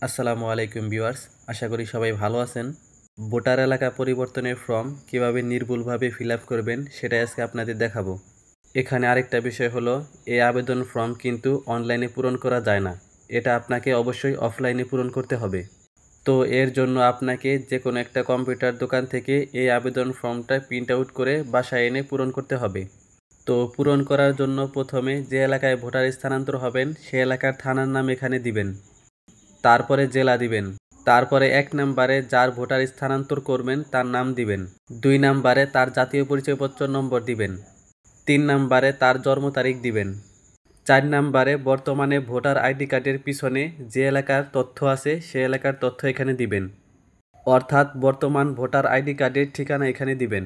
আসসালামু আলাইকুম ভিউয়ার্স, আশা করি সবাই ভালো আছেন। ভোটার এলাকা পরিবর্তনের ফর্ম কিভাবে নির্ভুলভাবে ফিল আপ করবেন সেটাই আজকে আপনাদের দেখাবো। এখানে আরেকটা বিষয় হলো, এই আবেদন ফর্ম কিন্তু অনলাইনে পূরণ করা যায় না, এটা আপনাকে অবশ্যই অফলাইনে পূরণ করতে হবে। তো এর জন্য আপনাকে যে কোনো একটা কম্পিউটার দোকান থেকে এই আবেদন ফর্মটা প্রিন্ট আউট করে বাসায় এনে পূরণ করতে হবে। তো পূরণ করার জন্য প্রথমে যে এলাকায় ভোটার স্থানান্তর হবেন সে এলাকার থানার নাম এখানে দিবেন, তারপরে জেলা দিবেন, তারপরে ১ নম্বরে যার ভোটার স্থানান্তর করবেন তার নাম দিবেন, ২ নম্বরে তার জাতীয় পরিচয়পত্র নম্বর দিবেন, ৩ নম্বরে তার জন্ম তারিখ দিবেন, ৪ নম্বরে বর্তমানে ভোটার আইডি কার্ডের পিছনে যে এলাকার তথ্য আছে সে এলাকার তথ্য এখানে দিবেন, অর্থাৎ বর্তমান ভোটার আইডি কার্ডের ঠিকানা এখানে দিবেন।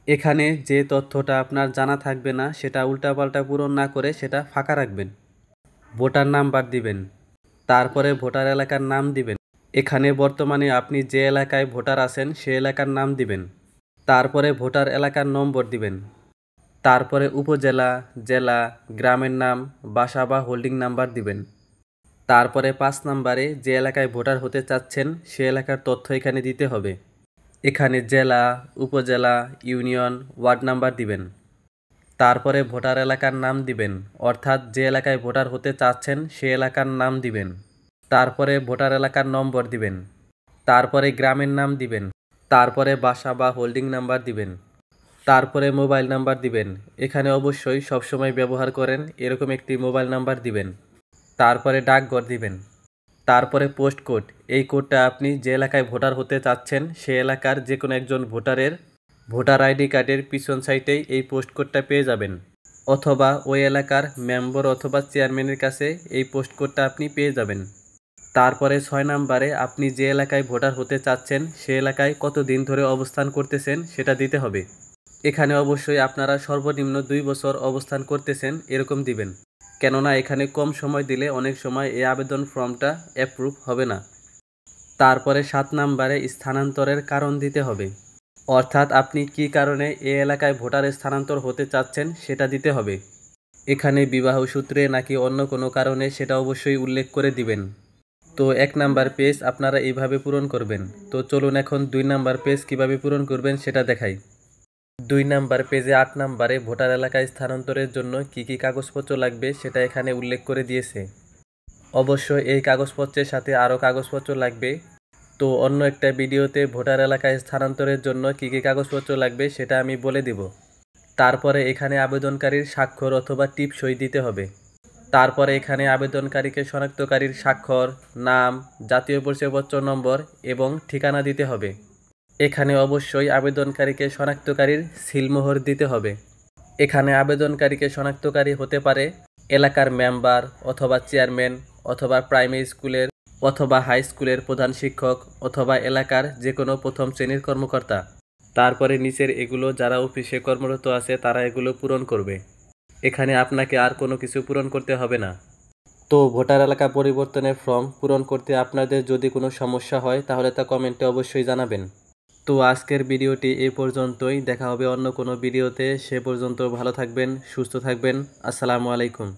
এখানে যে তথ্যটা আপনার জানা থাকবে না সেটা উল্টাপাল্টা পূরণ না করে সেটা ফাঁকা রাখবেন। ভোটার নাম্বার দিবেন, তারপরে ভোটার এলাকার নাম দিবেন। এখানে বর্তমানে আপনি যে এলাকায় ভোটার আছেন সে এলাকার নাম দিবেন, তারপরে ভোটার এলাকার নম্বর দিবেন, তারপরে উপজেলা, জেলা, গ্রামের নাম, বাসা বা হোল্ডিং নাম্বার দিবেন। তারপরে ৫ নম্বরে যে এলাকায় ভোটার হতে চাচ্ছেন সে এলাকার তথ্য এখানে দিতে হবে। এখানে জেলা, উপজেলা, ইউনিয়ন, ওয়ার্ড নাম্বার দিবেন। তারপরে ভোটার এলাকার নাম দিবেন, অর্থাৎ যে এলাকায় ভোটার হতে চাচ্ছেন সে এলাকার নাম দিবেন। তারপরে ভোটার এলাকার নম্বর দিবেন, তারপরে গ্রামের নাম দিবেন, তারপরে বাসা বা হোল্ডিং নাম্বার দিবেন, তারপরে মোবাইল নাম্বার দিবেন। এখানে অবশ্যই সবসময় ব্যবহার করেন এরকম একটি মোবাইল নাম্বার দিবেন। তারপরে ডাকঘর দিবেন, তারপরে পোস্ট কোড। এই কোডটা আপনি যে এলাকায় ভোটার হতে চাচ্ছেন সে এলাকার যে কোনো একজন ভোটারের ভোটার আইডি কার্ডের পিছন সাইডেই এই পোস্ট কোডটা পেয়ে যাবেন, অথবা ওই এলাকার মেম্বার অথবা চেয়ারম্যানের কাছে এই পোস্ট কোডটা আপনি পেয়ে যাবেন। তারপরে ৬ নম্বরে আপনি যে এলাকায় ভোটার হতে চাচ্ছেন সে এলাকায় কতদিন ধরে অবস্থান করতেছেন সেটা দিতে হবে। এখানে অবশ্যই আপনারা সর্বনিম্ন ২ বছর অবস্থান করতেছেন এরকম দিবেন, কেননা এখানে কম সময় দিলে অনেক সময় এই আবেদন ফর্মটা অ্যাপ্রুভ হবে না। তারপরে ৭ নম্বরে স্থানান্তরের কারণ দিতে হবে, অর্থাৎ আপনি কী কারণে এই এলাকায় ভোটার স্থানান্তর হতে চাচ্ছেন সেটা দিতে হবে। এখানে বিবাহ সূত্রে নাকি অন্য কোনো কারণে সেটা অবশ্যই উল্লেখ করে দিবেন। তো ১ নাম্বার পেজ আপনারা এইভাবে পূরণ করবেন। তো চলুন এখন ২ নাম্বার পেজ কিভাবে পূরণ করবেন সেটা দেখাই। ২ নাম্বার পেজে ৮ নাম্বারে ভোটার এলাকায় স্থানান্তরের জন্য কী কী কাগজপত্র লাগবে সেটা এখানে উল্লেখ করে দিয়েছে। অবশ্য এই কাগজপত্রের সাথে আরও কাগজপত্র লাগবে। তো অন্য একটা ভিডিওতে ভোটার এলাকায় স্থানান্তরের জন্য কী কী কাগজপত্র লাগবে সেটা আমি বলে দিব। তারপরে এখানে আবেদনকারীর স্বাক্ষর অথবা টিপ সই দিতে হবে। তারপরে এখানে আবেদনকারীকে শনাক্তকারীর স্বাক্ষর, নাম, জাতীয় পরিচয়পত্র নম্বর এবং ঠিকানা দিতে হবে। এখানে অবশ্যই আবেদনকারীকে শনাক্তকারীর সিলমোহর দিতে হবে। এখানে আবেদনকারীকে শনাক্তকারী হতে পারে এলাকার মেম্বার অথবা চেয়ারম্যান অথবা প্রাইমারি স্কুলের অথবা হাই স্কুলের প্রধান শিক্ষক অথবা এলাকার যে কোনো প্রথম শ্রেণীর কর্মকর্তা। তারপরে নিচের এগুলো যারা অফিসে কর্মরত আছে তারা এগুলো পূরণ করবে। এখানে আপনাকে আর কোনো কিছু পূরণ করতে হবে না। তো ভোটার এলাকা পরিবর্তনের ফর্ম পূরণ করতে আপনাদের যদি কোনো সমস্যা হয় তাহলে তা কমেন্টে অবশ্যই জানাবেন। তো আজকের ভিডিওটি এই পর্যন্তই, দেখা হবে অন্য কোনো ভিডিওতে। সে পর্যন্ত ভালো থাকবেন, সুস্থ থাকবেন। আসসালামু আলাইকুম।